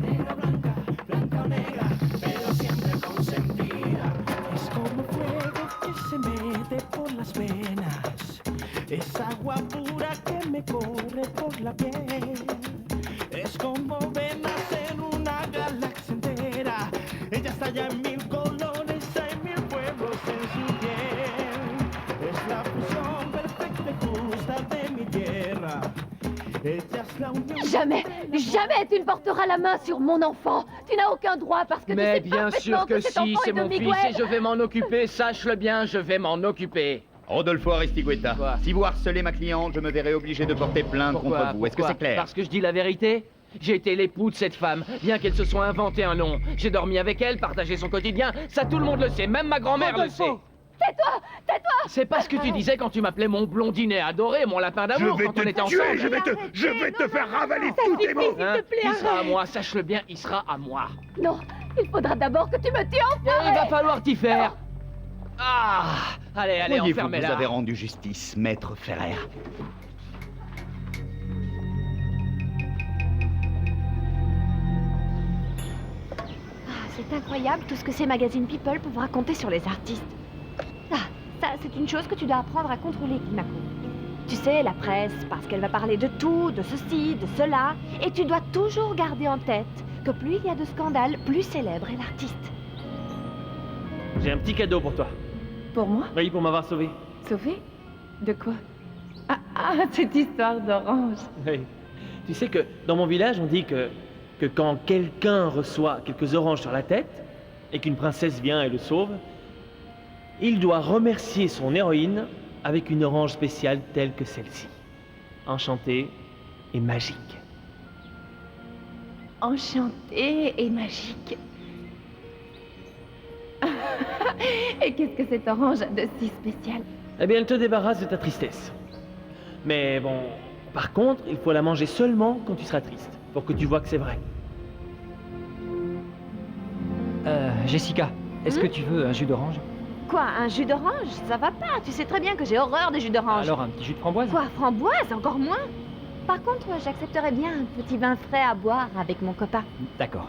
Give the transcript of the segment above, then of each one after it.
Negra, blanca, blanca o negra, pero siempre consentida. Es como fuego que se mete por las venas. Es agua pura que me corre por la piel. Es como venas en una galaxia entera. Ella está ya en mil colores, hay mil pueblos en su piel. Es la fusión perfecta y justa de mi tierra. Ella es la unión. Jamais, jamais tu ne porteras la main sur mon enfant. Tu n'as aucun droit parce que Mais tu sais bien sûr parfaitement que cet si, enfant c'est est de mon fils Miguel. et je vais m'en occuper, sache-le bien, je vais m'en occuper. Rodolfo Aristigueta, Quoi? si vous harcelez ma cliente, je me verrai obligé de porter plainte contre vous. Est-ce que c'est clair? Parce que je dis la vérité. J'ai été l'époux de cette femme, bien qu'elle se soit inventé un nom. J'ai dormi avec elle, partagé son quotidien, ça tout le monde le sait, même ma grand-mère le sait. Tais-toi, tais-toi. C'est pas ce que tu disais quand tu m'appelais mon blondinet adoré, mon lapin d'amour quand on était ensemble. je vais te faire ravaler tous tes mots. S'il te plaît, Il sera à arrête. moi, sache-le bien, il sera à moi. Non, il faudra d'abord que tu me tues enfin. Il va falloir t'y faire. Ah, allez, allez, Croyez-vous que vous enfermez-la. avez rendu justice, maître Ferrer? C'est incroyable tout ce que ces magazines People peuvent raconter sur les artistes. Ah, ça, c'est une chose que tu dois apprendre à contrôler, Kimako. Tu sais, la presse, parce qu'elle va parler de tout, de ceci, de cela, et tu dois toujours garder en tête que plus il y a de scandales, plus célèbre est l'artiste. J'ai un petit cadeau pour toi. Pour moi? Oui, pour m'avoir sauvé. Sauvé? De quoi? Ah, cette histoire d'orange. Oui. Tu sais que dans mon village, on dit que quand quelqu'un reçoit quelques oranges sur la tête et qu'une princesse vient et le sauve, il doit remercier son héroïne avec une orange spéciale telle que celle-ci. Enchantée et magique. Enchantée et magique. Et qu'est-ce que cette orange a de si spécial? Eh bien, elle te débarrasse de ta tristesse. Mais bon, par contre, il faut la manger seulement quand tu seras triste, pour que tu vois que c'est vrai. Jessica, est-ce que tu veux un jus d'orange? Quoi, un jus d'orange? Ça va pas, tu sais très bien que j'ai horreur des jus d'orange. Alors un petit jus de framboise? Quoi, framboise? Encore moins? Par contre, j'accepterais bien un petit vin frais à boire avec mon copain. D'accord.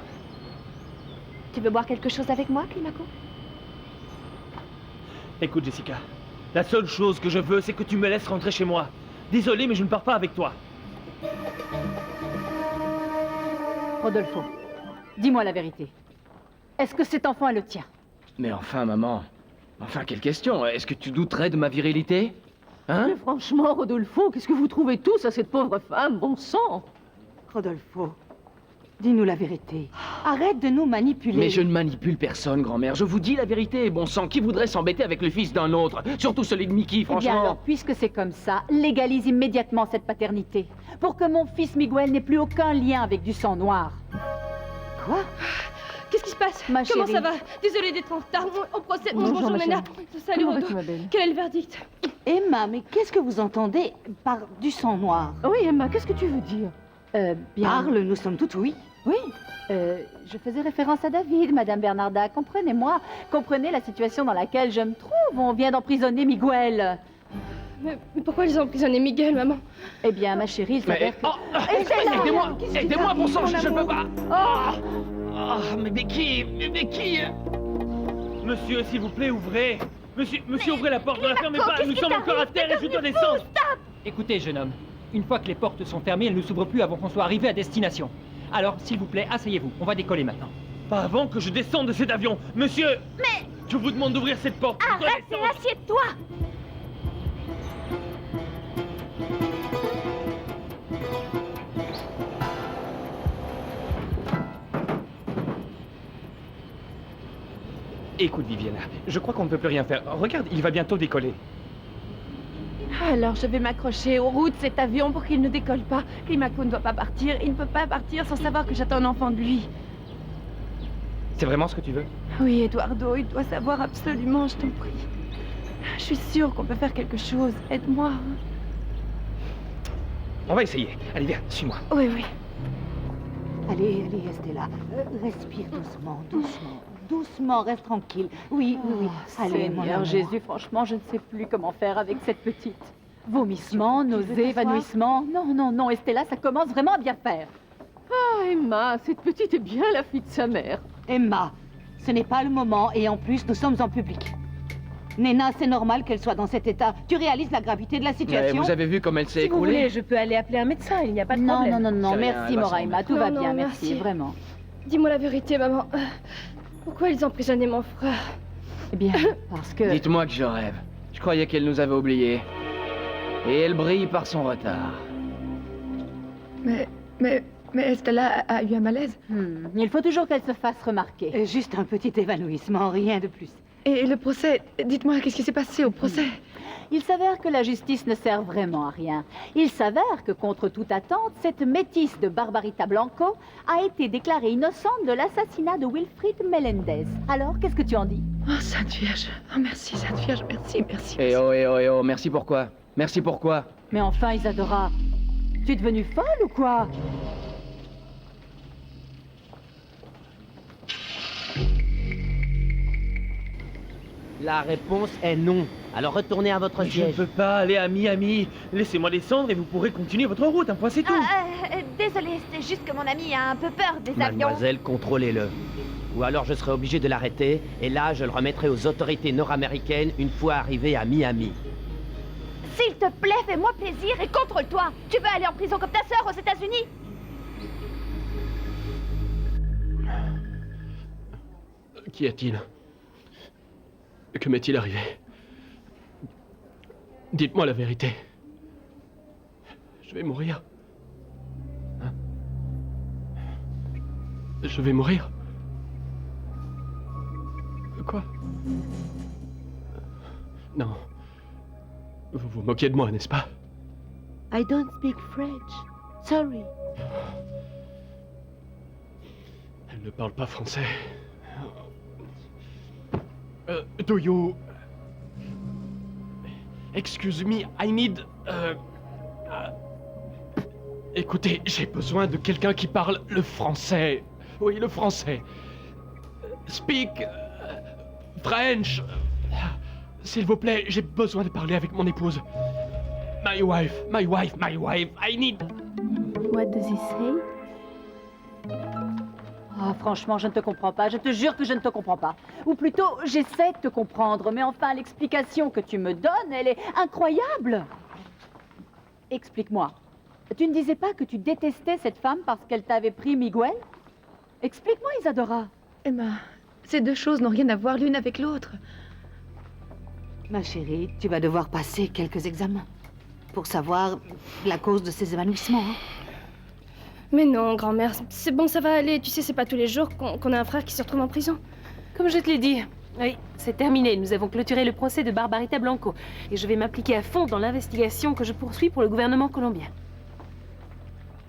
Tu veux boire quelque chose avec moi, Kimako? Écoute, Jessica, la seule chose que je veux, c'est que tu me laisses rentrer chez moi. Désolé, mais je ne pars pas avec toi. Rodolfo, dis-moi la vérité. Est-ce que cet enfant est le tien? Mais enfin, maman. Enfin, quelle question? Est-ce que tu douterais de ma virilité? Hein? Mais franchement, Rodolfo, qu'est-ce que vous trouvez tous à cette pauvre femme, bon sang? Rodolfo, dis-nous la vérité. Arrête de nous manipuler. Mais je ne manipule personne, grand-mère. Je vous dis la vérité, bon sang. Qui voudrait s'embêter avec le fils d'un autre? Surtout celui de Mickey, Eh bien franchement. alors, puisque c'est comme ça, légalise immédiatement cette paternité. Pour que mon fils Miguel n'ait plus aucun lien avec du sang noir. Quoi? Qu'est-ce qui se passe? Ma Comment chérie. ça va? Désolée d'être en retard. Au procès. Bonjour, ma Mena. Salut, Comment Rodo. vas-tu, ma belle? Quel est le verdict? Emma, mais qu'est-ce que vous entendez par du sang noir? Oui, Emma, qu'est-ce que tu veux dire? Bien... Parle, nous sommes toutes oui. Oui, je faisais référence à David, Madame Bernarda. Comprenez-moi. Comprenez la situation dans laquelle je me trouve. On vient d'emprisonner Miguel. Mais pourquoi ils ont emprisonné Miguel, maman? Eh bien, ma chérie, il s'avère que... Aidez-moi! Qu'est-ce qui Aidez-moi, t'arrive, bon sang, mon je ne amour? peux pas! Mais qui? Monsieur, s'il vous plaît, ouvrez. Monsieur, ouvrez la porte, ne la fermez pas. Nous sommes encore à terre et je dois descendre. Écoutez, jeune homme, une fois que les portes sont fermées, elles ne s'ouvrent plus avant qu'on soit arrivé à destination. Alors, s'il vous plaît, asseyez-vous. On va décoller maintenant. Pas avant que je descende de cet avion. Monsieur! Mais... Je vous demande d'ouvrir cette porte. Je dois Arrête et descendre. assieds-toi! Écoute, Viviana, je crois qu'on ne peut plus rien faire. Regarde, il va bientôt décoller. Alors, je vais m'accrocher aux roues de cet avion pour qu'il ne décolle pas. Climaco ne doit pas partir. Il ne peut pas partir sans savoir que j'attends un enfant de lui. C'est vraiment ce que tu veux? Oui, Eduardo, il doit savoir absolument, je t'en prie. Je suis sûre qu'on peut faire quelque chose. Aide-moi. On va essayer. Allez, viens, suis-moi. Oui, oui. Allez, Estella, respire doucement, doucement. Doucement, reste tranquille. Oui, oui, oui. Allez, mon Seigneur amour. Jésus, franchement, je ne sais plus comment faire avec cette petite. Vomissements, nausées, évanouissements. Non, non, non, Estella, ça commence vraiment à bien faire. Ah, Emma, cette petite est bien la fille de sa mère. Emma, ce n'est pas le moment et en plus, nous sommes en public. Nena, c'est normal qu'elle soit dans cet état. Tu réalises la gravité de la situation? Vous avez vu comme elle s'est Si vous écroulée? voulez, je peux aller appeler un médecin, il n'y a pas de Non, problème. non, non, non, C'est rien, merci elle va Moraima, tout Non, va non, bien, merci, merci. vraiment. Dis-moi la vérité, maman. Pourquoi ils emprisonnaient mon frère? Eh bien, parce que... Dites-moi que je rêve. Je croyais qu'elle nous avait oubliés. Et elle brille par son retard. Mais Estella a eu un malaise. Il faut toujours qu'elle se fasse remarquer. Juste un petit évanouissement, rien de plus. Et le procès, dites-moi, qu'est-ce qui s'est passé au procès? Il s'avère que la justice ne sert vraiment à rien. Il s'avère que, contre toute attente, cette métisse de Barbarita Blanco a été déclarée innocente de l'assassinat de Wilfrid Melendez. Alors, qu'est-ce que tu en dis? Oh, Sainte Vierge. Oh, merci, Sainte Vierge. Merci, merci. Eh oh, eh oh, eh oh, merci pourquoi? Merci pourquoi? Mais enfin, Isadora, tu es devenue folle ou quoi? La réponse est non. Alors retournez à votre Je ne siège. peux pas aller à Miami. Laissez-moi descendre et vous pourrez continuer votre route, un point c'est tout. Désolée, c'est juste que mon ami a un peu peur des avions. Mademoiselle, contrôlez-le. Ou alors je serai obligé de l'arrêter, et là je le remettrai aux autorités nord-américaines une fois arrivé à Miami. S'il te plaît, fais-moi plaisir et contrôle-toi. Tu veux aller en prison comme ta sœur aux États-Unis? Qu'y a-t-il? Que m'est-il arrivé? Dites-moi la vérité. Je vais mourir. Hein? Je vais mourir? Quoi? Non. Vous vous moquez de moi, n'est-ce pas? I don't speak French. Sorry. Elle ne parle pas français. Do you... Excuse me, I need... Écoutez, j'ai besoin de quelqu'un qui parle le français. Oui, le français. Speak... French. S'il vous plaît, j'ai besoin de parler avec mon épouse. My wife, I need... What does he say? Ah, franchement, je ne te comprends pas. Je te jure que je ne te comprends pas. Ou plutôt, j'essaie de te comprendre, mais enfin, l'explication que tu me donnes, elle est incroyable. Explique-moi. Tu ne disais pas que tu détestais cette femme parce qu'elle t'avait pris Miguel? Explique-moi, Isadora. Emma, ces deux choses n'ont rien à voir l'une avec l'autre. Ma chérie, tu vas devoir passer quelques examens pour savoir la cause de ces évanouissements. Hein. Mais non, grand-mère, c'est bon, ça va aller. Tu sais, c'est pas tous les jours qu'on a un frère qui se retrouve en prison. Comme je te l'ai dit, oui, c'est terminé. Nous avons clôturé le procès de Barbarita Blanco. Et je vais m'impliquer à fond dans l'investigation que je poursuis pour le gouvernement colombien.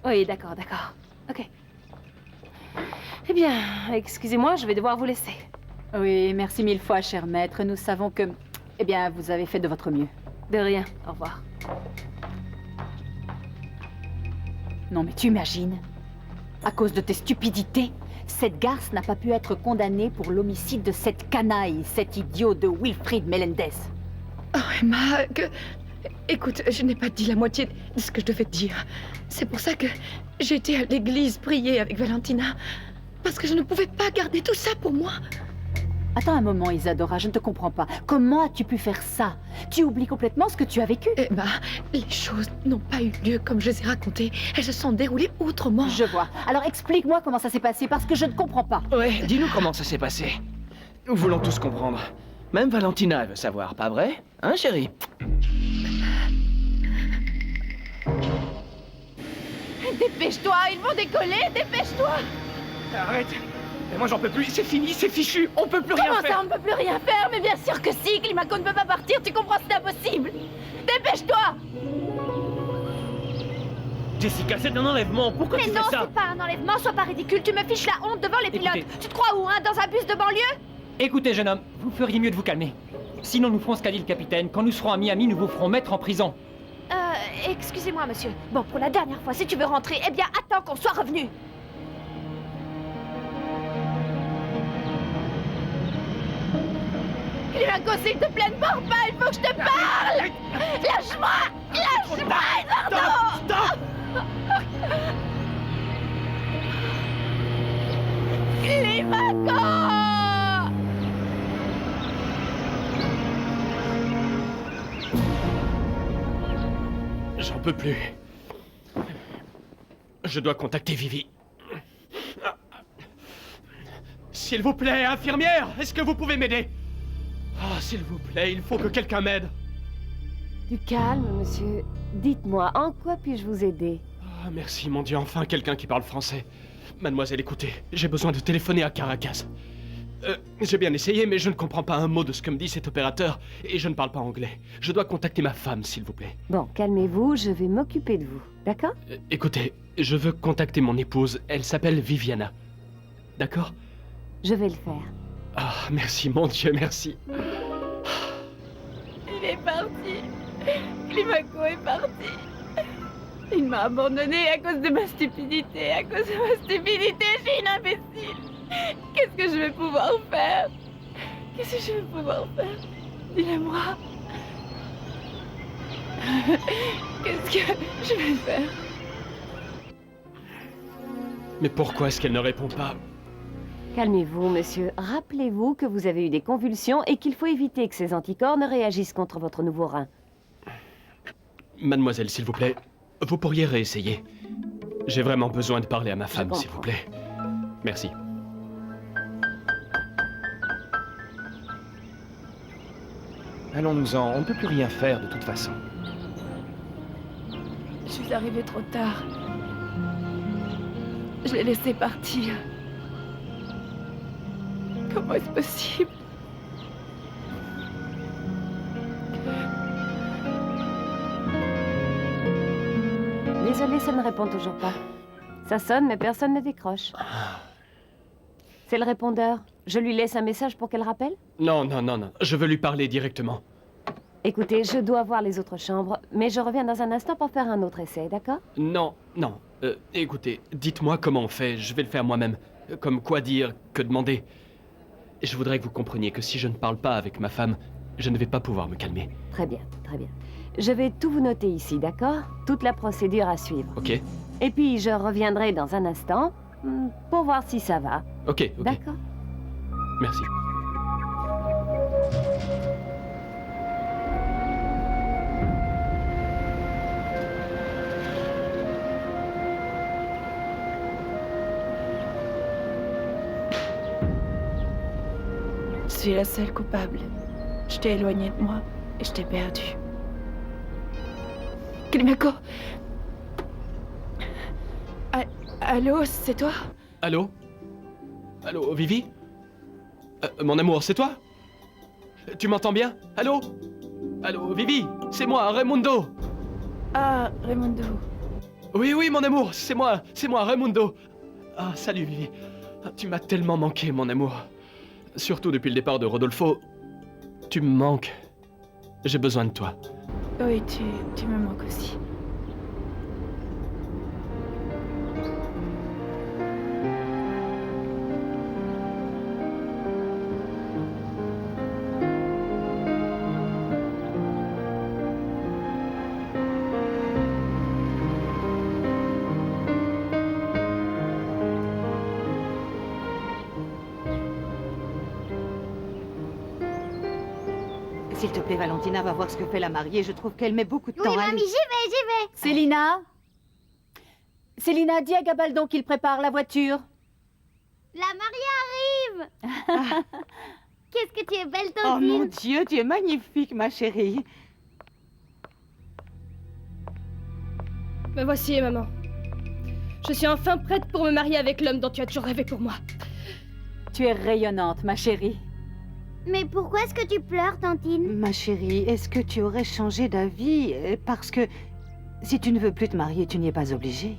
Oui, d'accord. Ok. Eh bien, excusez-moi, je vais devoir vous laisser. Oui, merci mille fois, cher maître. Nous savons que... Eh bien, vous avez fait de votre mieux. De rien. Au revoir. Non, mais tu imagines? À cause de tes stupidités, cette garce n'a pas pu être condamnée pour l'homicide de cette canaille, cet idiot de Wilfrid Melendez. Oh, Emma, Écoute, je n'ai pas dit la moitié de ce que je devais te dire. C'est pour ça que j'ai été à l'église prier avec Valentina. Parce que je ne pouvais pas garder tout ça pour moi. Attends un moment, Isadora, je ne te comprends pas. Comment as-tu pu faire ça? Tu oublies complètement ce que tu as vécu. Emma, les choses n'ont pas eu lieu comme je les ai racontées. Elles se sont déroulées autrement. Je vois. Alors explique-moi comment ça s'est passé, parce que je ne comprends pas. Ouais, dis-nous comment ça s'est passé. Nous voulons tous comprendre. Même Valentina, elle veut savoir, pas vrai? Hein, chérie? Dépêche-toi, ils vont décoller, dépêche-toi! Arrête! Mais moi j'en peux plus, c'est fini, c'est fichu, on peut plus rien faire! Comment ça, on ne peut plus rien faire? Mais bien sûr que si, Climaco ne peut pas partir, tu comprends, c'est impossible! Dépêche-toi! Jessica, c'est un enlèvement, pourquoi Mais tu non, fais ça? c'est pas un enlèvement, sois pas ridicule, tu me fiches la honte devant les pilotes! Tu te crois où, hein? Dans un bus de banlieue? Écoutez, jeune homme, vous feriez mieux de vous calmer. Sinon, nous ferons ce qu'a dit le capitaine. Quand nous serons à Miami, nous vous ferons mettre en prison. Excusez-moi, monsieur. Bon, pour la dernière fois, si tu veux rentrer, eh bien, attends qu'on soit revenu. Climaco, s'il te plaît, ne pars pas, il faut que je te parle. Lâche-moi. Lâche-moi, Eduardo. Stop. Climaco. J'en peux plus. Je dois contacter Vivi. S'il vous plaît, infirmière, est-ce que vous pouvez m'aider? Ah, s'il vous plaît, il faut que quelqu'un m'aide. Du calme, monsieur. Dites-moi, en quoi puis-je vous aider? Ah, merci, mon Dieu, enfin quelqu'un qui parle français. Mademoiselle, écoutez, j'ai besoin de téléphoner à Caracas. J'ai bien essayé, mais je ne comprends pas un mot de ce que me dit cet opérateur, et je ne parle pas anglais. Je dois contacter ma femme, s'il vous plaît. Bon, calmez-vous, je vais m'occuper de vous, d'accord? Écoutez, je veux contacter mon épouse, elle s'appelle Viviana. D'accord? Je vais le faire. Ah, merci, mon Dieu, merci. Il est parti. Climaco est parti. Il m'a abandonnée à cause de ma stupidité. À cause de ma stupidité, je suis une imbécile. Qu'est-ce que je vais pouvoir faire? Qu'est-ce que je vais pouvoir faire? Dis-le-moi. Qu'est-ce que je vais faire? Mais pourquoi est-ce qu'elle ne répond pas? Calmez-vous, monsieur. Rappelez-vous que vous avez eu des convulsions et qu'il faut éviter que ces anticorps ne réagissent contre votre nouveau rein. Mademoiselle, s'il vous plaît, vous pourriez réessayer. J'ai vraiment besoin de parler à ma femme, s'il vous plaît. Merci. Allons-nous-en, on ne peut plus rien faire de toute façon. Je suis arrivée trop tard. Je l'ai laissé partir. Comment est-ce possible? Désolée, ça ne répond toujours pas. Ça sonne, mais personne ne décroche. C'est le répondeur. Je lui laisse un message pour qu'elle rappelle? Non, non, non, non. Je veux lui parler directement. Écoutez, je dois voir les autres chambres, mais je reviens dans un instant pour faire un autre essai, d'accord? Non, non. Écoutez, dites-moi comment on fait. Je vais le faire moi-même. Comme quoi dire, que demander. Je voudrais que vous compreniez que si je ne parle pas avec ma femme, je ne vais pas pouvoir me calmer. Très bien, très bien. Je vais tout vous noter ici, d'accord? Toute la procédure à suivre. Ok. Et puis, je reviendrai dans un instant pour voir si ça va. Ok, ok. D'accord. Merci. Je suis la seule coupable. Je t'ai éloignée de moi et je t'ai perdue. Climaco. Allô, c'est toi? Allô? Allô, Vivi? Mon amour, c'est toi? Tu m'entends bien? Allô? Allô, Vivi? C'est moi, Raimundo! Ah, Raimundo. Oui, oui, mon amour, c'est moi, Raimundo. Ah, salut, Vivi. Tu m'as tellement manqué, mon amour. Surtout depuis le départ de Rodolfo. Tu me manques. J'ai besoin de toi. Oui, tu me manques aussi. S'il te plaît, Valentina, va voir ce que fait la mariée. Je trouve qu'elle met beaucoup de temps à mamie, lui. j'y vais. Célina? Célina, dis à Gabaldon qu'il prépare la voiture. La mariée arrive. Qu'est-ce que tu es belle, Oh Tantine. mon Dieu, tu es magnifique, ma chérie. Me voici, maman. Je suis enfin prête pour me marier avec l'homme dont tu as toujours rêvé pour moi. Tu es rayonnante, ma chérie. Mais pourquoi est-ce que tu pleures, Tantine? Ma chérie, est-ce que tu aurais changé d'avis? Parce que si tu ne veux plus te marier, tu n'y es pas obligée.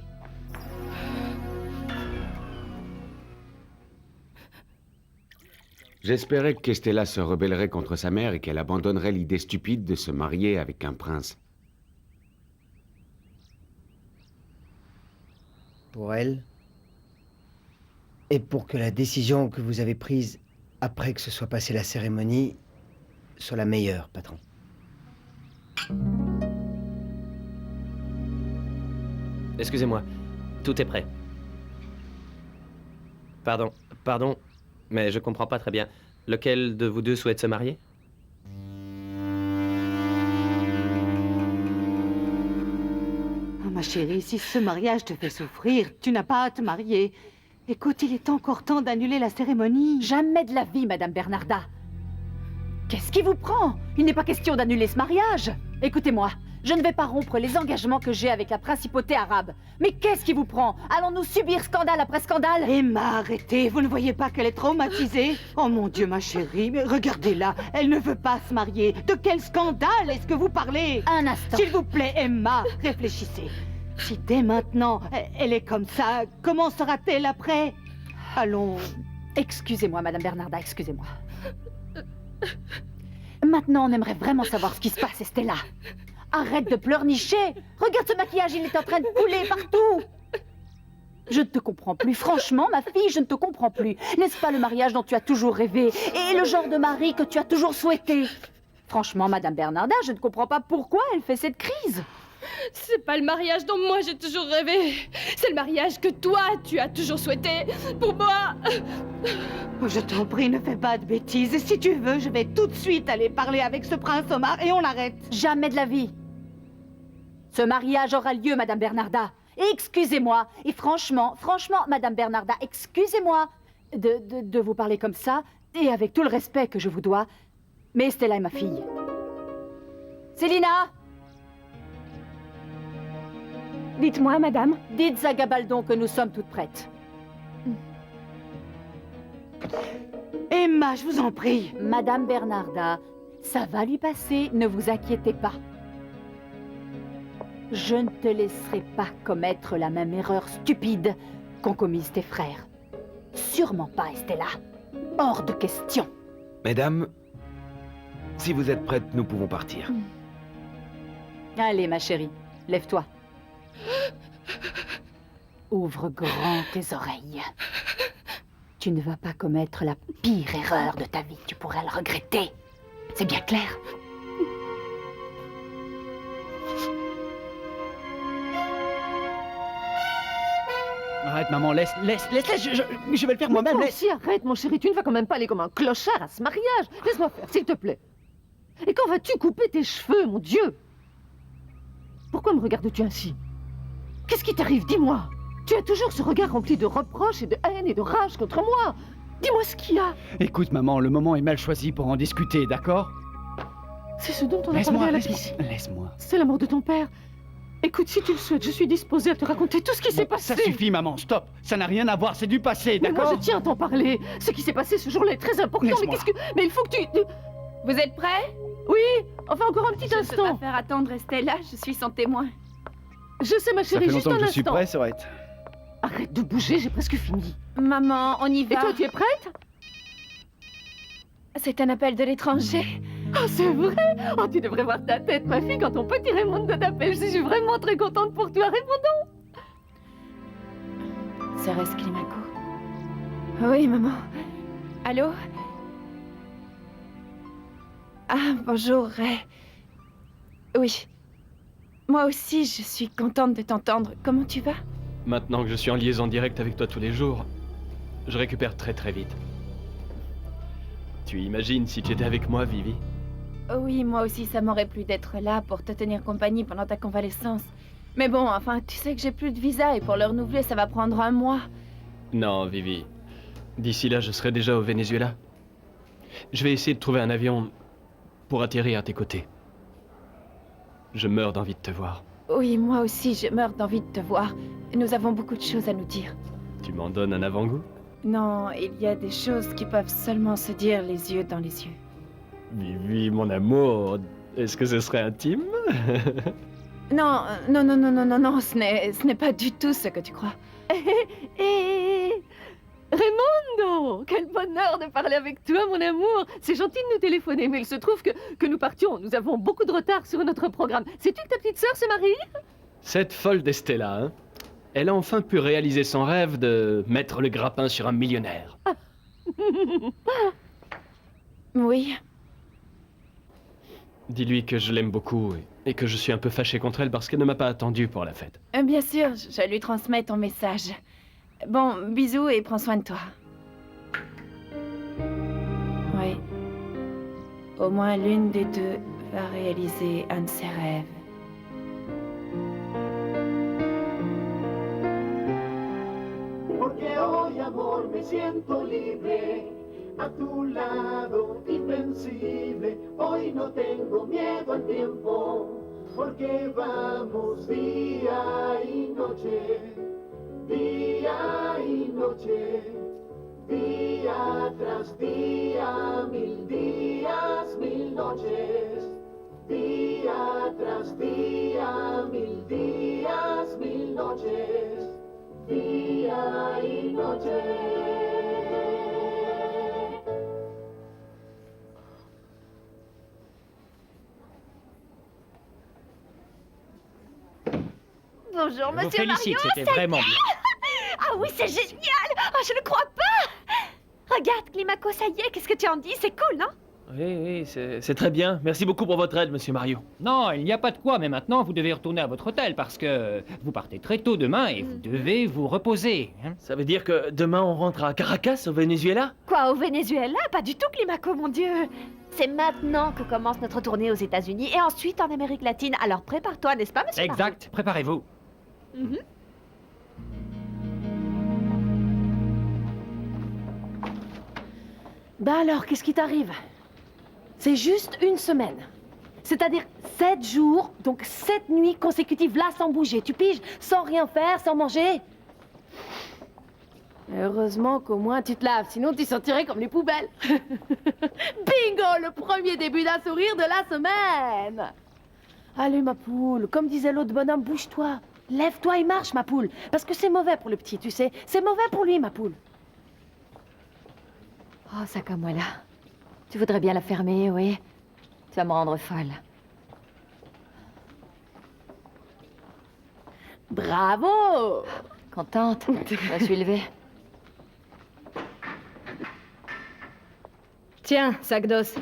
J'espérais qu'Estella se rebellerait contre sa mère et qu'elle abandonnerait l'idée stupide de se marier avec un prince. Pour elle, et pour que la décision que vous avez prise après que se soit passée la cérémonie soit la meilleure, patron. Excusez-moi, tout est prêt. Pardon, mais je comprends pas très bien. Lequel de vous deux souhaite se marier? Oh, ma chérie, si ce mariage te fait souffrir, tu n'as pas à te marier. Écoute, il est encore temps d'annuler la cérémonie. Jamais de la vie, Madame Bernarda. Qu'est-ce qui vous prend? Il n'est pas question d'annuler ce mariage. Écoutez-moi, je ne vais pas rompre les engagements que j'ai avec la principauté arabe. Mais qu'est-ce qui vous prend? Allons-nous subir scandale après scandale? Emma, arrêtez, vous ne voyez pas qu'elle est traumatisée? Oh mon Dieu, ma chérie, mais regardez-la, elle ne veut pas se marier. De quel scandale est-ce que vous parlez? Un instant. S'il vous plaît, Emma, réfléchissez. Si dès maintenant, elle est comme ça, comment sera-t-elle après? Allons... Excusez-moi, Madame Bernarda, excusez-moi. Maintenant, on aimerait vraiment savoir ce qui se passe, Estella. Arrête de pleurnicher. Regarde ce maquillage, il est en train de couler partout. Je ne te comprends plus. Franchement, ma fille, je ne te comprends plus. N'est-ce pas le mariage dont tu as toujours rêvé et le genre de mari que tu as toujours souhaité? Franchement, Madame Bernarda, je ne comprends pas pourquoi elle fait cette crise. C'est pas le mariage dont moi j'ai toujours rêvé. C'est le mariage que toi, tu as toujours souhaité. Pour moi... Oh, je t'en prie, ne fais pas de bêtises. Et si tu veux, je vais tout de suite aller parler avec ce prince Omar et on l'arrête. Jamais de la vie. Ce mariage aura lieu, Madame Bernarda. Et excusez-moi. Et franchement, Madame Bernarda, excusez-moi de vous parler comme ça et avec tout le respect que je vous dois. Mais Stella est ma fille. Célina! Dites-moi, madame. Dites à Gabaldon que nous sommes toutes prêtes. Emma, je vous en prie. Madame Bernarda, ça va lui passer, ne vous inquiétez pas. Je ne te laisserai pas commettre la même erreur stupide qu'ont commise tes frères. Sûrement pas, Estella. Hors de question. Mesdames, si vous êtes prêtes, nous pouvons partir. Allez, ma chérie, lève-toi. Ouvre grand tes oreilles. Tu ne vas pas commettre la pire erreur de ta vie. Tu pourrais le regretter. C'est bien clair? Arrête, maman, laisse, je vais le faire moi-même, laisse. Si, arrête, mon chéri, tu ne vas quand même pas aller comme un clochard à ce mariage. Laisse-moi faire, s'il te plaît. Et quand vas-tu couper tes cheveux, mon Dieu? Pourquoi me regardes-tu ainsi? Qu'est-ce qui t'arrive? Dis-moi. Tu as toujours ce regard rempli de reproches et de haine et de rage contre moi. Dis-moi ce qu'il y a. Écoute, maman, le moment est mal choisi pour en discuter, d'accord? C'est ce dont on a parlé à la piscine. Laisse-moi. C'est la mort de ton père. Écoute, si tu le souhaites, je suis disposée à te raconter tout ce qui s'est passé. Ça suffit, maman, stop. Ça n'a rien à voir, c'est du passé, d'accord? Mais moi, je tiens à t'en parler. Ce qui s'est passé ce jour-là est très important. Mais qu'est-ce que... Mais il faut que tu... Vous êtes prêts? Oui, enfin encore un petit instant. Je ne peux pas faire attendre Estella, je suis son témoin. Je sais, ma chérie, juste un instant. Ça fait longtemps que je suis prêt, Sorette. Arrête de bouger, j'ai presque fini. Maman, on y va. Et toi, tu es prête? C'est un appel de l'étranger. Oh, c'est vrai? Oh, tu devrais voir ta tête, ma fille, quand ton petit Raymond donne appel. Je suis vraiment très contente pour toi, répondons. Sœur Esclimaco. Oui, maman. Allô? Ah, bonjour, Ray. Oui. Moi aussi, je suis contente de t'entendre. Comment tu vas? Maintenant que je suis en liaison directe avec toi tous les jours, je récupère très vite. Tu imagines si tu étais avec moi, Vivi? Oui, moi aussi, ça m'aurait plu d'être là pour te tenir compagnie pendant ta convalescence. Mais bon, enfin, tu sais que j'ai plus de visa et pour le renouveler, ça va prendre 1 mois. Non, Vivi. D'ici là, je serai déjà au Venezuela. Je vais essayer de trouver un avion pour atterrir à tes côtés. Je meurs d'envie de te voir. Oui, moi aussi, je meurs d'envie de te voir. Nous avons beaucoup de choses à nous dire. Tu m'en donnes un avant-goût? Non, il y a des choses qui peuvent seulement se dire les yeux dans les yeux. Vivi, mon amour, est-ce que ce serait intime? Non, ce n'est pas du tout ce que tu crois. Raymondo, quel bonheur de parler avec toi, mon amour. C'est gentil de nous téléphoner, mais il se trouve que nous partions. Nous avons beaucoup de retard sur notre programme. Sais-tu que ta petite sœur se marie? Cette folle d'Estella, hein? Elle a enfin pu réaliser son rêve de mettre le grappin sur un millionnaire. Oui. Dis-lui que je l'aime beaucoup et que je suis un peu fâché contre elle parce qu'elle ne m'a pas attendu pour la fête. Bien sûr, je lui transmets ton message. Bon, bisous et prends soin de toi. Oui. Au moins l'une des deux va réaliser un de ses rêves. Porque hoy, amor, me siento libre, a tu lado, invencible. Hoy no tengo miedo al tiempo, porque vamos día y noche, día y noche, día tras día, 1000 días, 1000 noches, día tras día, 1000 días, 1000 noches, día y noche. Bonjour, Je vous monsieur félicite, Mario, c'était ça y vraiment est. bien. Ah oui, c'est génial. Oh, je ne crois pas. Regarde, Climaco, ça y est, qu'est-ce que tu en dis? C'est cool, non? Oui, c'est très bien. Merci beaucoup pour votre aide, monsieur Mario. Non, il n'y a pas de quoi, mais maintenant vous devez retourner à votre hôtel parce que vous partez très tôt demain et vous devez vous reposer. Hein. Ça veut dire que demain on rentre à Caracas, au Venezuela? Quoi, au Venezuela? Pas du tout, Climaco, mon Dieu. C'est maintenant que commence notre tournée aux États-Unis et ensuite en Amérique latine. Alors prépare-toi, n'est-ce pas, monsieur Mario? Exact, préparez-vous. Mhm. Bah alors, qu'est-ce qui t'arrive? C'est juste une semaine. C'est-à-dire 7 jours, donc 7 nuits consécutives là sans bouger. Tu piges? Sans rien faire, sans manger. Heureusement qu'au moins tu te laves, sinon tu sentirais comme les poubelles. Bingo, le premier début d'un sourire de la semaine. Allez ma poule, comme disait l'autre bonhomme, bouge-toi. Lève-toi et marche ma poule. Parce que c'est mauvais pour le petit, tu sais. C'est mauvais pour lui ma poule. Oh, Sakamwala. Tu voudrais bien la fermer, oui. Tu vas me rendre folle. Bravo! Contente? Je me suis levée. Tiens, Sagdos,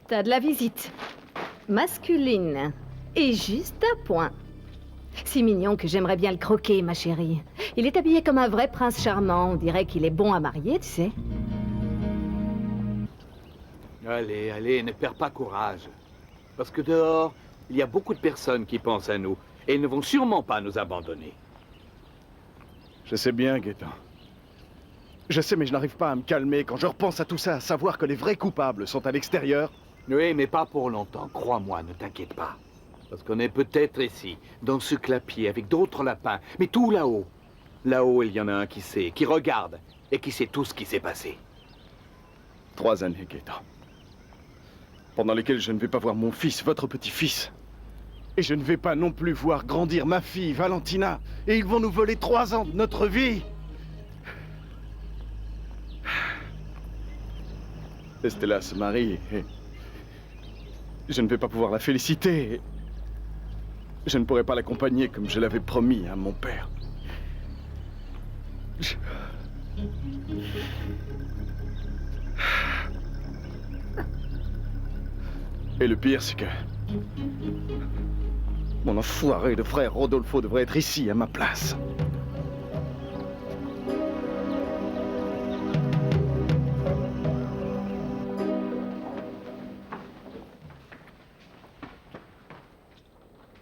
t'as de la visite. Masculine. Et juste à point. Si mignon que j'aimerais bien le croquer, ma chérie. Il est habillé comme un vrai prince charmant. On dirait qu'il est bon à marier, tu sais. Allez, allez, ne perds pas courage. Parce que dehors, il y a beaucoup de personnes qui pensent à nous. Et ils ne vont sûrement pas nous abandonner. Je sais bien, Gaëtan. Je sais, mais je n'arrive pas à me calmer quand je repense à tout ça, à savoir que les vrais coupables sont à l'extérieur. Oui, mais pas pour longtemps. Crois-moi, ne t'inquiète pas. Parce qu'on est peut-être ici, dans ce clapier, avec d'autres lapins. Mais tout là-haut. Là-haut, il y en a un qui sait, qui regarde, et qui sait tout ce qui s'est passé. 3 années, Gaëtan. Pendant lesquelles je ne vais pas voir mon fils, votre petit-fils. Et je ne vais pas non plus voir grandir ma fille, Valentina. Et ils vont nous voler 3 ans de notre vie. Estella se marie et... je ne vais pas pouvoir la féliciter. Je ne pourrai pas l'accompagner comme je l'avais promis à mon père. Et le pire, c'est que... mon enfoiré de frère Rodolfo devrait être ici, à ma place.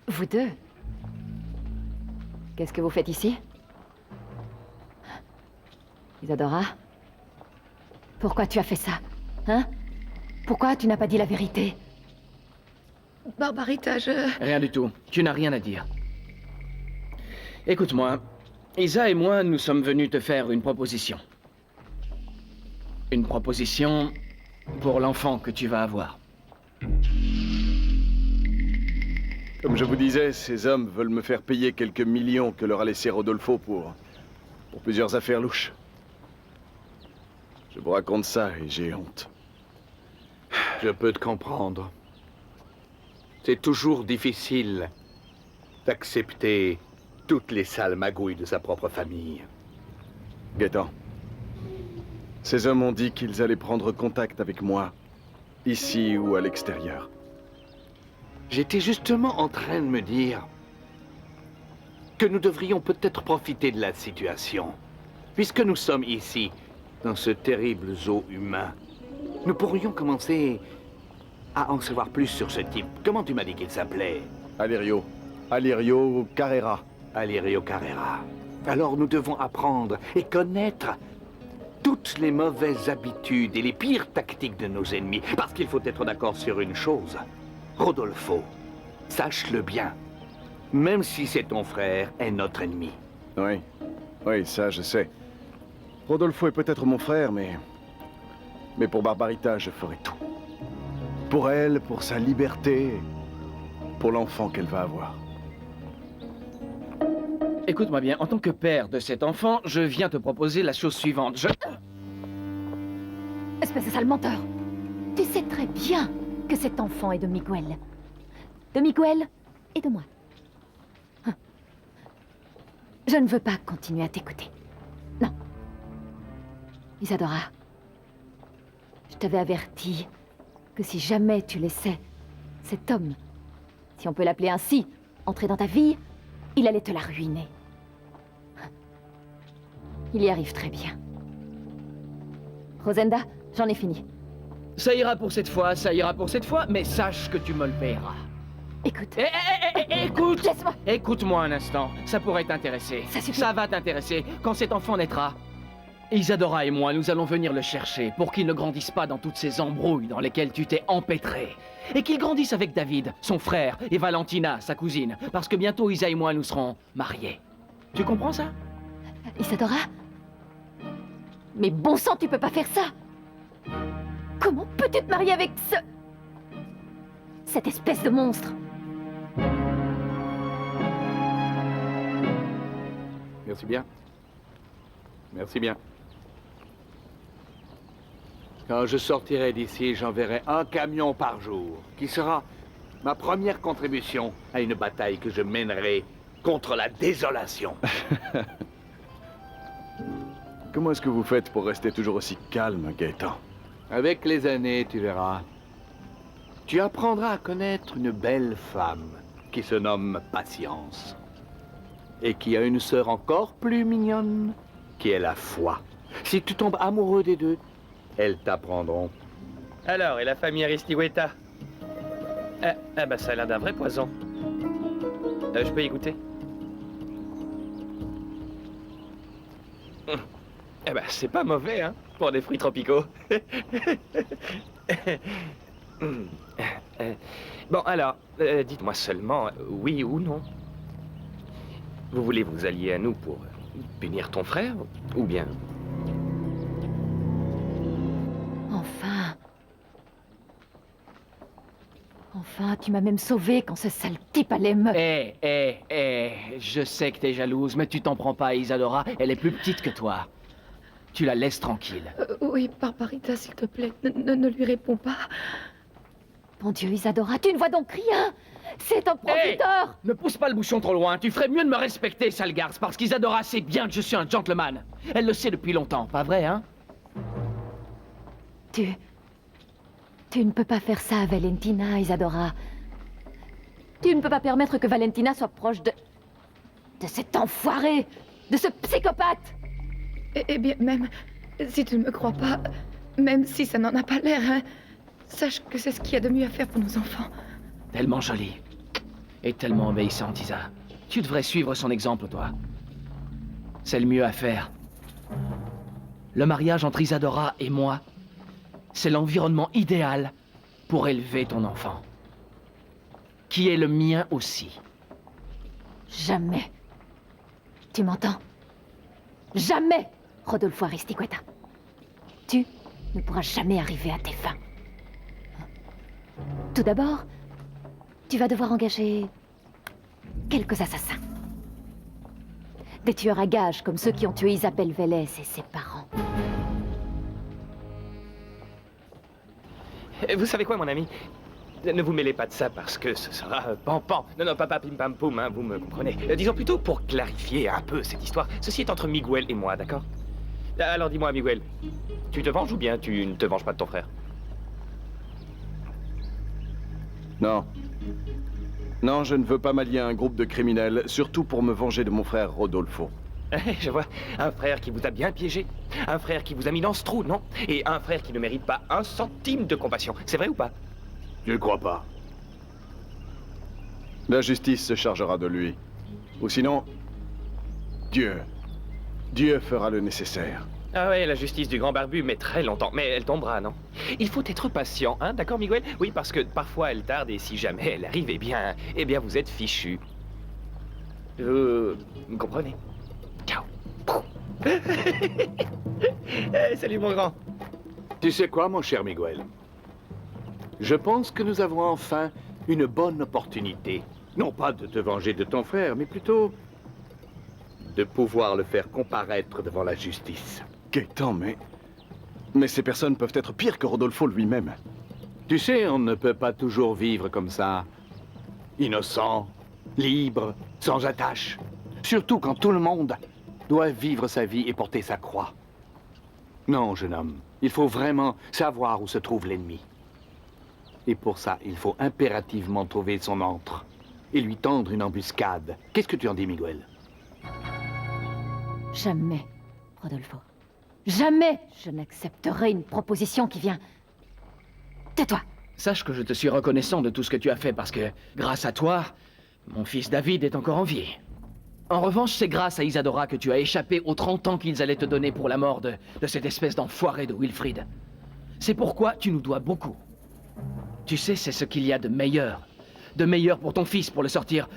Vous deux? Qu'est-ce que vous faites ici? Isadora? Pourquoi tu as fait ça? Hein? Pourquoi tu n'as pas dit la vérité? Barbarita, Rien du tout. Tu n'as rien à dire. Écoute-moi. Isa et moi, nous sommes venus te faire une proposition. Une proposition pour l'enfant que tu vas avoir. Comme je vous disais, ces hommes veulent me faire payer quelques millions que leur a laissé Rodolfo pour plusieurs affaires louches. Je vous raconte ça et j'ai honte. Je peux te comprendre. C'est toujours difficile d'accepter toutes les sales magouilles de sa propre famille. Gaëtan, ces hommes ont dit qu'ils allaient prendre contact avec moi, ici ou à l'extérieur. J'étais justement en train de me dire que nous devrions peut-être profiter de la situation. Puisque nous sommes ici, dans ce terrible zoo humain, nous pourrions commencer à en savoir plus sur ce type. Comment tu m'as dit qu'il s'appelait? Alirio. Alirio Carrera. Alirio Carrera. Alors nous devons apprendre et connaître toutes les mauvaises habitudes et les pires tactiques de nos ennemis. Parce qu'il faut être d'accord sur une chose. Rodolfo, sache-le bien. Même si c'est ton frère, est notre ennemi. Oui. Oui, ça, je sais. Rodolfo est peut-être mon frère, mais pour Barbarita, je ferai tout. Pour elle, pour sa liberté, pour l'enfant qu'elle va avoir. Écoute-moi bien, en tant que père de cet enfant, je viens te proposer la chose suivante. Espèce de sale menteur. Tu sais très bien que cet enfant est de Miguel. De Miguel et de moi. Je ne veux pas continuer à t'écouter. Non. Isadora, je t'avais averti que si jamais tu laissais cet homme, si on peut l'appeler ainsi, entrer dans ta vie, il allait te la ruiner. Il y arrive très bien. Rosenda, j'en ai fini. Ça ira pour cette fois, mais sache que tu me le paieras. Écoute. Écoute. Laisse-moi. Écoute-moi un instant, ça pourrait t'intéresser. Ça va t'intéresser. Quand cet enfant naîtra, Isadora et moi, nous allons venir le chercher pour qu'il ne grandisse pas dans toutes ces embrouilles dans lesquelles tu t'es empêtré. Et qu'il grandisse avec David, son frère, et Valentina, sa cousine. Parce que bientôt, Isa et moi, nous serons mariés. Tu comprends ça? Isadora? Mais bon sang, tu peux pas faire ça! Comment peux-tu te marier avec cette espèce de monstre? Merci bien. Merci bien. Quand je sortirai d'ici, j'enverrai un camion par jour, qui sera ma première contribution à une bataille que je mènerai contre la désolation. Comment est-ce que vous faites pour rester toujours aussi calme, Gaëtan? Avec les années, tu verras. Tu apprendras à connaître une belle femme qui se nomme Patience. Et qui a une sœur encore plus mignonne, qui est la foi. Si tu tombes amoureux des deux, elles t'apprendront. Alors, et la famille Aristihueta? Bah ça a l'air d'un vrai poison. Je peux y goûter? Bah c'est pas mauvais, hein, pour des fruits tropicaux. Bon, alors, dites-moi seulement, oui ou non. Vous voulez vous allier à nous pour punir ton frère, ou bien... Enfin... Enfin, tu m'as même sauvé quand ce sale type allait me... Je sais que t'es jalouse, mais tu t'en prends pas à Isadora, elle est plus petite que toi. Tu la laisses tranquille. Oui, Barbarita, s'il te plaît, ne lui réponds pas. Mon Dieu, Isadora, tu ne vois donc rien! C'est un profiteur! Ne pousse pas le bouchon trop loin, tu ferais mieux de me respecter, sale garce, parce qu'Isadora sait bien que je suis un gentleman. Elle le sait depuis longtemps, pas vrai, hein? Tu ne peux pas faire ça à Valentina, Isadora. Tu ne peux pas permettre que Valentina soit proche de cet enfoiré, de ce psychopathe! Eh bien, même si tu ne me crois pas, même si ça n'en a pas l'air, hein, sache que c'est ce qu'il y a de mieux à faire pour nos enfants. Tellement jolie. Et tellement obéissante, Isa. Tu devrais suivre son exemple, toi. C'est le mieux à faire. Le mariage entre Isadora et moi, c'est l'environnement idéal pour élever ton enfant. Qui est le mien aussi. Jamais. Tu m'entends? Jamais, Rodolfo Aristihueta. Tu ne pourras jamais arriver à tes fins. Tout d'abord, tu vas devoir engager quelques assassins. Des tueurs à gages comme ceux qui ont tué Isabelle Vélez et ses parents. Vous savez quoi, mon ami? Ne vous mêlez pas de ça parce que ce sera pan-pan. Non, papa, pim-pam-poum, hein, vous me comprenez. Disons plutôt pour clarifier un peu cette histoire. Ceci est entre Miguel et moi, d'accord? Alors dis-moi, Miguel, tu te venges ou bien tu ne te venges pas de ton frère? Non. Non, je ne veux pas m'allier à un groupe de criminels, surtout pour me venger de mon frère Rodolfo. Je vois, un frère qui vous a bien piégé, un frère qui vous a mis dans ce trou, non? Et un frère qui ne mérite pas un centime de compassion. C'est vrai ou pas? Je ne crois pas. La justice se chargera de lui. Ou sinon, Dieu. Dieu fera le nécessaire. Ah ouais, la justice du grand barbu met très longtemps, mais elle tombera, non? Il faut être patient, hein, d'accord, Miguel? Oui, parce que parfois elle tarde et si jamais elle arrive, eh bien vous êtes fichu. Vous comprenez? Ciao. Salut, mon grand. Tu sais quoi, mon cher Miguel? Je pense que nous avons enfin une bonne opportunité. Non pas de te venger de ton frère, mais plutôt de pouvoir le faire comparaître devant la justice. Gaëtan, mais ces personnes peuvent être pires que Rodolfo lui-même. Tu sais, on ne peut pas toujours vivre comme ça. Innocent, libre, sans attache. Surtout quand tout le monde doit vivre sa vie et porter sa croix. Non, jeune homme, il faut vraiment savoir où se trouve l'ennemi. Et pour ça, il faut impérativement trouver son antre et lui tendre une embuscade. Qu'est-ce que tu en dis, Miguel? Jamais, Rodolfo. Jamais je n'accepterai une proposition qui vient... Tais-toi. Sache que je te suis reconnaissant de tout ce que tu as fait parce que, grâce à toi, mon fils David est encore en vie. En revanche, c'est grâce à Isadora que tu as échappé aux 30 ans qu'ils allaient te donner pour la mort de cette espèce d'enfoiré de Wilfrid. C'est pourquoi tu nous dois beaucoup. Tu sais, c'est ce qu'il y a de meilleur. De meilleur pour ton fils, pour le sortir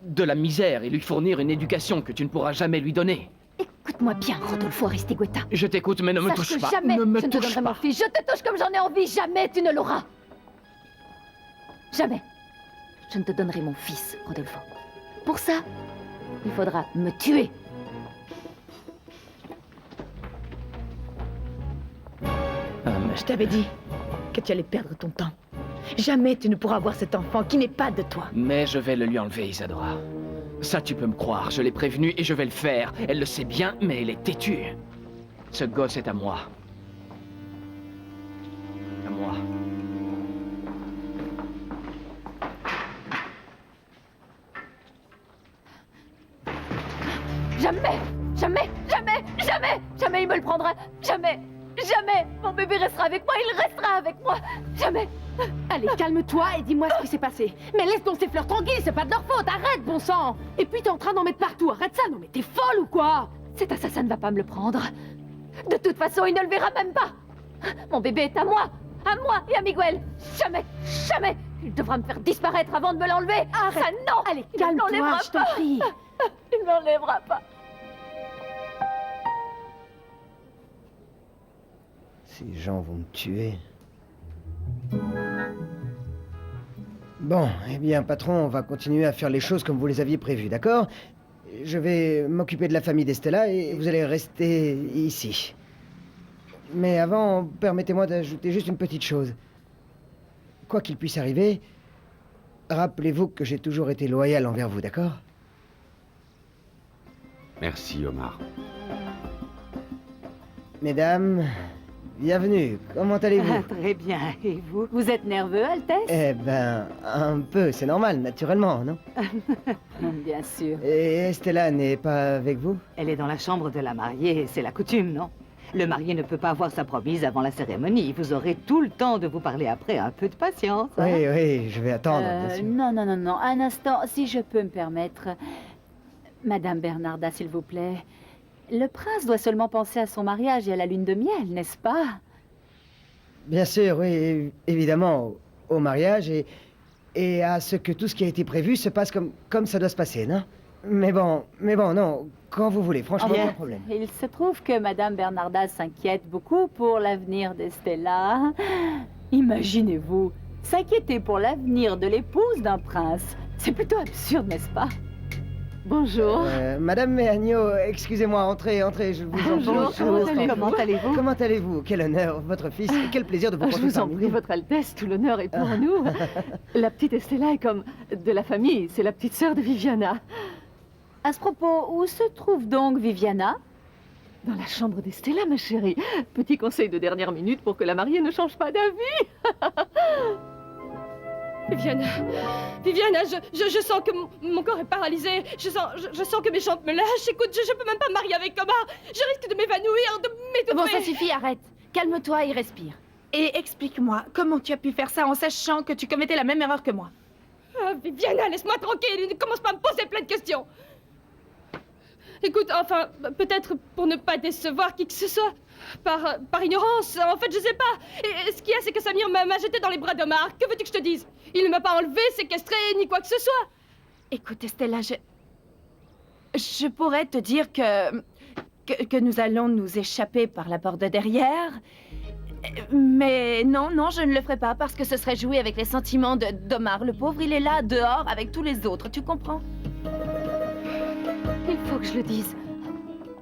de la misère et lui fournir une éducation que tu ne pourras jamais lui donner. Écoute-moi bien, Rodolfo Aristegüeta. Je t'écoute, mais ne me touche pas. Jamais ne me je ne te touche donnerai pas. mon fils. Je te touche comme j'en ai envie. Jamais tu ne l'auras. Jamais. Je ne te donnerai mon fils, Rodolfo. Pour ça, il faudra me tuer. Je t'avais dit que tu allais perdre ton temps. Jamais tu ne pourras avoir cet enfant qui n'est pas de toi. Mais je vais le lui enlever, Isadora. Ça, tu peux me croire. Je l'ai prévenue et je vais le faire. Elle le sait bien, mais elle est têtue. Ce gosse est à moi. À moi. Jamais, jamais, jamais, jamais, jamais il me le prendra. Jamais, jamais. Mon bébé restera avec moi, il restera avec moi. Jamais. Allez, calme-toi et dis-moi ce qui s'est passé. Mais laisse donc ces fleurs tranquilles, c'est pas de leur faute, arrête, bon sang. Et puis t'es en train d'en mettre partout, arrête ça, non mais t'es folle ou quoi? Cet assassin ne va pas me le prendre. De toute façon, il ne le verra même pas. Mon bébé est à moi et à Miguel. Jamais, jamais. Il devra me faire disparaître avant de me l'enlever. Arrête. Ça, non. Allez, calme-toi, je t'en prie. Il ne m'enlèvera pas. Ces gens vont me tuer. Bon, eh bien, patron, on va continuer à faire les choses comme vous les aviez prévues, d'accord? Je vais m'occuper de la famille d'Estella et vous allez rester ici. Mais avant, permettez-moi d'ajouter juste une petite chose. Quoi qu'il puisse arriver, rappelez-vous que j'ai toujours été loyal envers vous, d'accord? Merci, Omar. Mesdames, bienvenue. Comment allez-vous? Très bien. Et vous? Vous êtes nerveux, Altesse? Eh ben, un peu, c'est normal, naturellement, non? Bien sûr. Et Estella n'est pas avec vous? Elle est dans la chambre de la mariée, c'est la coutume, non? Le marié ne peut pas voir sa promise avant la cérémonie. Vous aurez tout le temps de vous parler après. Un peu de patience. Hein? Oui, oui, je vais attendre, bien sûr. Non, non, non, non. Un instant, si je peux me permettre. Madame Bernarda, s'il vous plaît. Le prince doit seulement penser à son mariage et à la lune de miel, n'est-ce pas? Bien sûr, oui, évidemment, au mariage et à ce que tout ce qui a été prévu se passe comme ça doit se passer, non? Mais bon, non, quand vous voulez, franchement, aucun problème. Il se trouve que Madame Bernarda s'inquiète beaucoup pour l'avenir d'Estella. Imaginez-vous, s'inquiéter pour l'avenir de l'épouse d'un prince. C'est plutôt absurde, n'est-ce pas? Bonjour. Madame Méagno, excusez-moi, entrez, je vous en prie. Comment allez-vous? Comment allez-vous? Quel honneur, votre fils, et quel plaisir de vous Je vous en prie, Votre Altesse, tout l'honneur est pour nous. La petite Estella est comme de la famille, c'est la petite sœur de Viviana. À ce propos, où se trouve donc Viviana? Dans la chambre d'Estella, ma chérie. Petit conseil de dernière minute pour que la mariée ne change pas d'avis. Viviana, je sens que mon corps est paralysé. Je sens que mes jambes me lâchent. Écoute, je peux même pas me marier avec Thomas. Je risque de m'évanouir, de m'étouffer. Bon, ça suffit, arrête. Calme-toi et respire. Et explique-moi, comment tu as pu faire ça en sachant que tu commettais la même erreur que moi? Ah, Viviana, laisse-moi tranquille. Ne commence pas à me poser plein de questions. Écoute, enfin, peut-être pour ne pas décevoir qui que ce soit. Par ignorance, en fait, je sais pas. Et ce qu'il y a, c'est que Samir m'a jeté dans les bras d'Omar. Que veux-tu que je te dise? Il ne m'a pas enlevé, séquestré, ni quoi que ce soit. Écoute, Estella, je pourrais te dire que nous allons nous échapper par la porte de derrière. Mais non, je ne le ferai pas parce que ce serait jouer avec les sentiments d'Omar. Le pauvre, il est là, dehors, avec tous les autres, tu comprends? Il faut que je le dise.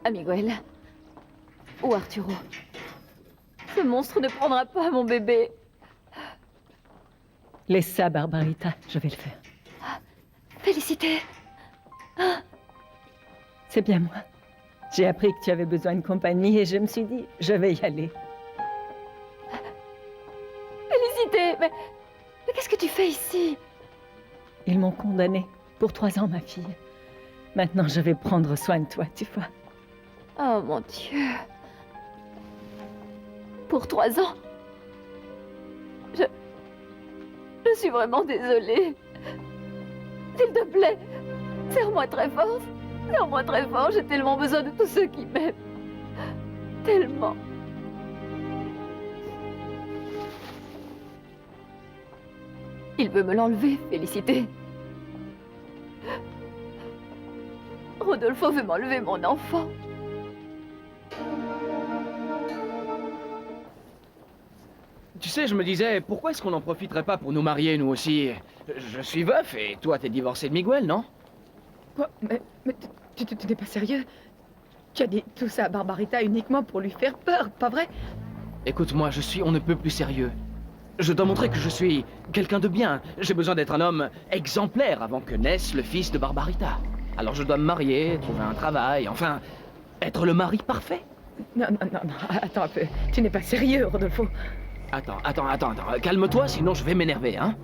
À Miguel. Ou Arturo. Ce monstre ne prendra pas mon bébé. Laisse ça, Barbarita, je vais le faire. Félicité. C'est bien moi. J'ai appris que tu avais besoin de compagnie et je me suis dit, je vais y aller. Félicité, mais qu'est-ce que tu fais ici? Ils m'ont condamnée pour 3 ans, ma fille. Maintenant, je vais prendre soin de toi, tu vois. Oh, mon Dieu. Pour 3 ans? Je suis vraiment désolée. S'il te plaît, serre-moi très fort. Serre-moi très fort, j'ai tellement besoin de tous ceux qui m'aiment. Tellement. Il veut me l'enlever, Félicité. Rodolfo veut m'enlever mon enfant. Tu sais, je me disais, pourquoi est-ce qu'on n'en profiterait pas pour nous marier, nous aussi? Je suis veuf et toi, t'es divorcé de Miguel, non? Quoi? Mais tu n'es pas sérieux? Tu as dit tout ça à Barbarita uniquement pour lui faire peur, pas vrai? Écoute-moi, je suis on ne peut plus sérieux. Je dois montrer que je suis quelqu'un de bien. J'ai besoin d'être un homme exemplaire avant que naisse le fils de Barbarita. Alors je dois me marier, trouver un travail, enfin, être le mari parfait. Non, attends un peu. Tu n'es pas sérieux, Rodolfo. Attends, calme-toi, sinon je vais m'énerver, hein?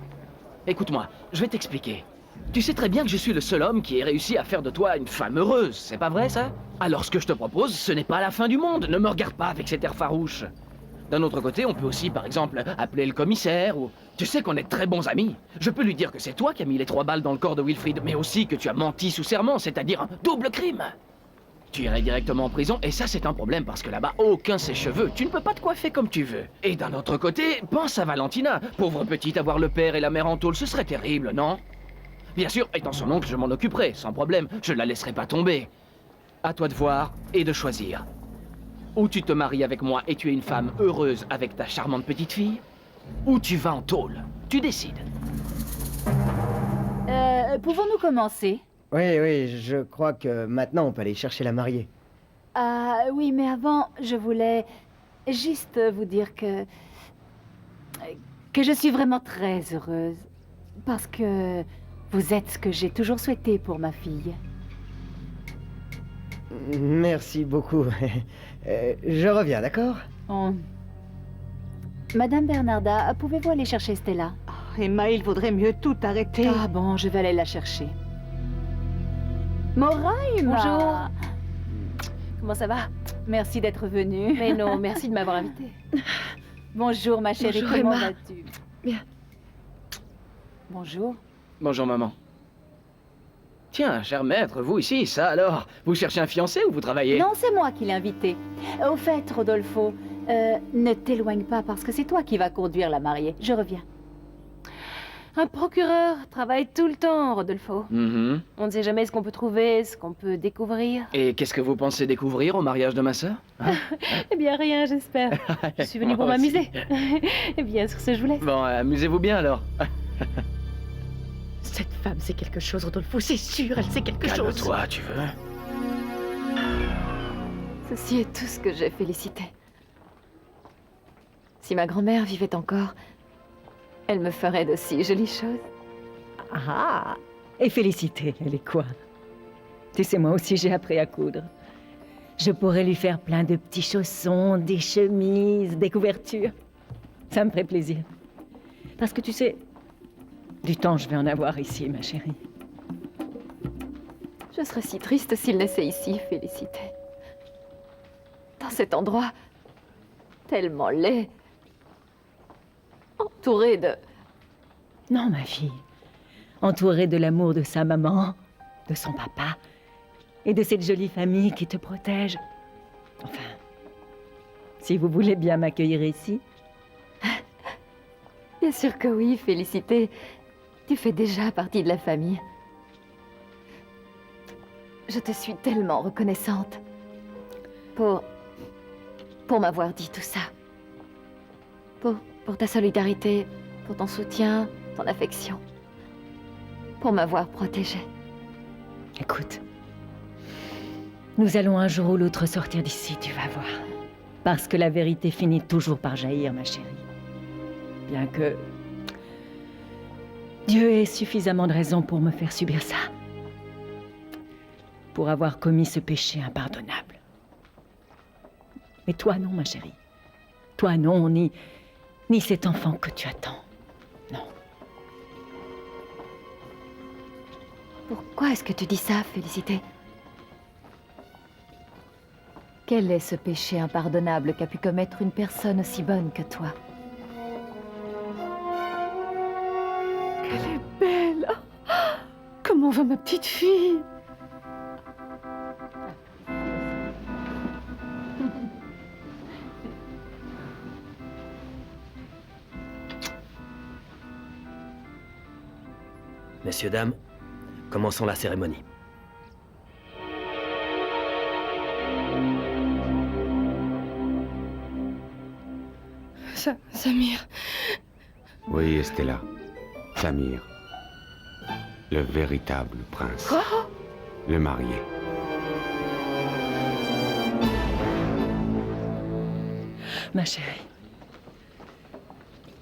Écoute-moi, je vais t'expliquer. Tu sais très bien que je suis le seul homme qui ait réussi à faire de toi une femme heureuse, c'est pas vrai, ça? Alors ce que je te propose, ce n'est pas la fin du monde, ne me regarde pas avec cet air farouche. D'un autre côté, on peut aussi, par exemple, appeler le commissaire, ou... Tu sais qu'on est très bons amis. Je peux lui dire que c'est toi qui as mis les 3 balles dans le corps de Wilfried, mais aussi que tu as menti sous serment, c'est-à-dire un double crime. Tu irais directement en prison, et ça c'est un problème, parce que là-bas, aucun sèche-cheveux, tu ne peux pas te coiffer comme tu veux. Et d'un autre côté, pense à Valentina. Pauvre petite, avoir le père et la mère en tôle, ce serait terrible, non? Bien sûr, étant son oncle, je m'en occuperai, sans problème, je ne la laisserai pas tomber. À toi de voir et de choisir. Ou tu te maries avec moi et tu es une femme heureuse avec ta charmante petite fille, ou tu vas en tôle. Tu décides. Pouvons-nous commencer? Oui, je crois que maintenant on peut aller chercher la mariée. Oui, mais avant, je voulais juste vous dire que je suis vraiment très heureuse. Parce que vous êtes ce que j'ai toujours souhaité pour ma fille. Merci beaucoup. Je reviens, d'accord? Madame Bernarda, pouvez-vous aller chercher Stella? Emma, il vaudrait mieux tout arrêter. Ah bon, je vais aller la chercher. Moraima! Bonjour. Comment ça va? Merci d'être venue. Mais non, merci de m'avoir invitée. Bonjour, ma chérie, Bonjour, comment Emma. vas-tu? Bien. Bonjour. Bonjour, maman. Tiens, cher maître, vous ici, ça alors? Vous cherchez un fiancé ou vous travaillez? Non, c'est moi qui l'ai invité. Au fait, Rodolfo, ne t'éloigne pas parce que c'est toi qui vas conduire la mariée. Je reviens. Un procureur travaille tout le temps, Rodolfo. On ne sait jamais ce qu'on peut trouver, ce qu'on peut découvrir. Et qu'est-ce que vous pensez découvrir au mariage de ma sœur? Eh bien, rien, j'espère. Je suis venue pour Moi aussi. m'amuser. Eh bien, sur ce, je vous laisse. Bon, amusez-vous bien alors. Cette femme sait quelque chose, Rodolfo, c'est sûr, elle sait quelque chose. Calme-toi, tu veux? Ceci est tout ce que j'ai félicité. Si ma grand-mère vivait encore, elle me ferait de si jolies choses. Ah, et Félicité, elle est quoi? Tu sais, moi aussi j'ai appris à coudre. Je pourrais lui faire plein de petits chaussons, des chemises, des couvertures. Ça me ferait plaisir. Parce que tu sais, Du temps, je vais en avoir ici, ma chérie. Je serais si triste s'il naissait ici, Félicité. Dans cet endroit tellement laid, entouré de... Non, ma fille. Entourée de l'amour de sa maman, de son papa, et de cette jolie famille qui te protège. Enfin, si vous voulez bien m'accueillir ici. Bien sûr que oui, Félicité. Tu fais déjà partie de la famille. Je te suis tellement reconnaissante pour m'avoir dit tout ça. Pour ta solidarité, pour ton soutien, ton affection. Pour m'avoir protégée. Écoute, nous allons un jour ou l'autre sortir d'ici, tu vas voir. Parce que la vérité finit toujours par jaillir, ma chérie. Bien que Dieu ait suffisamment de raisons pour me faire subir ça. Pour avoir commis ce péché impardonnable. Mais toi non, ma chérie. Toi non, ni cet enfant que tu attends. Non. Pourquoi est-ce que tu dis ça, Félicité? Quel est ce péché impardonnable qu'a pu commettre une personne aussi bonne que toi? Qu'elle est belle! Comment va ma petite fille? Messieurs, dames, commençons la cérémonie. Samir. Oui, Estella. Samir. Le véritable prince. Quoi? Le marié. Ma chérie,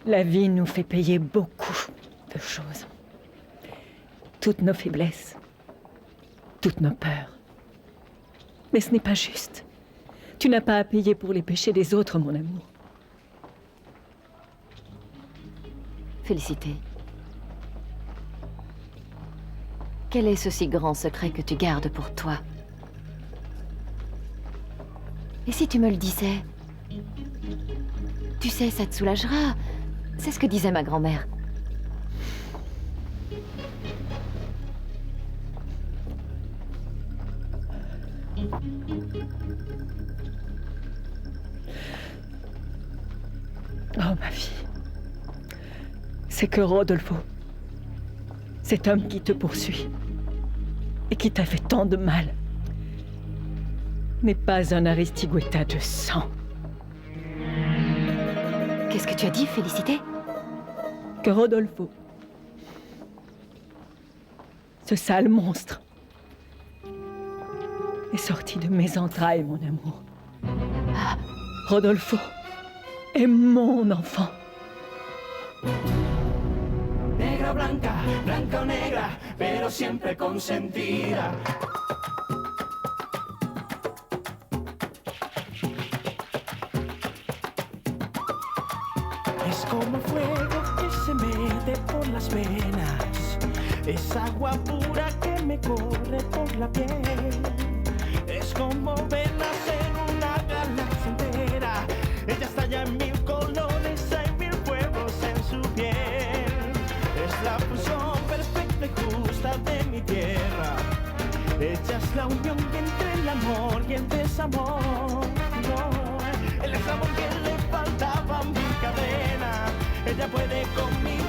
la vie nous fait payer beaucoup de choses. Toutes nos faiblesses, toutes nos peurs. Mais ce n'est pas juste. Tu n'as pas à payer pour les péchés des autres, mon amour. Félicité. Quel est ce si grand secret que tu gardes pour toi? Et si tu me le disais? Tu sais, ça te soulagera. C'est ce que disait ma grand-mère. Oh, ma fille. C'est que Rodolfo, cet homme qui te poursuit et qui t'a fait tant de mal, n'est pas un Aristigueta de sang. Qu'est-ce que tu as dit, Félicité? Que Rodolfo, ce sale monstre, est sorti de mes entrailles, mon amour. Rodolfo est mon enfant. Negra, blanca, blanca o negra, pero siempre consentida. Es como fuego que se mete por las venas, es agua pura que me corre por la piel. Es como ver nacer una galaxia entera, ella estalla en mil colores, hay mil fuegos en su piel. Es la fusión perfecta y justa de mi tierra, ella es la unión entre el amor y el desamor. No, el amor que le faltaba a mi cadena, ella puede conmigo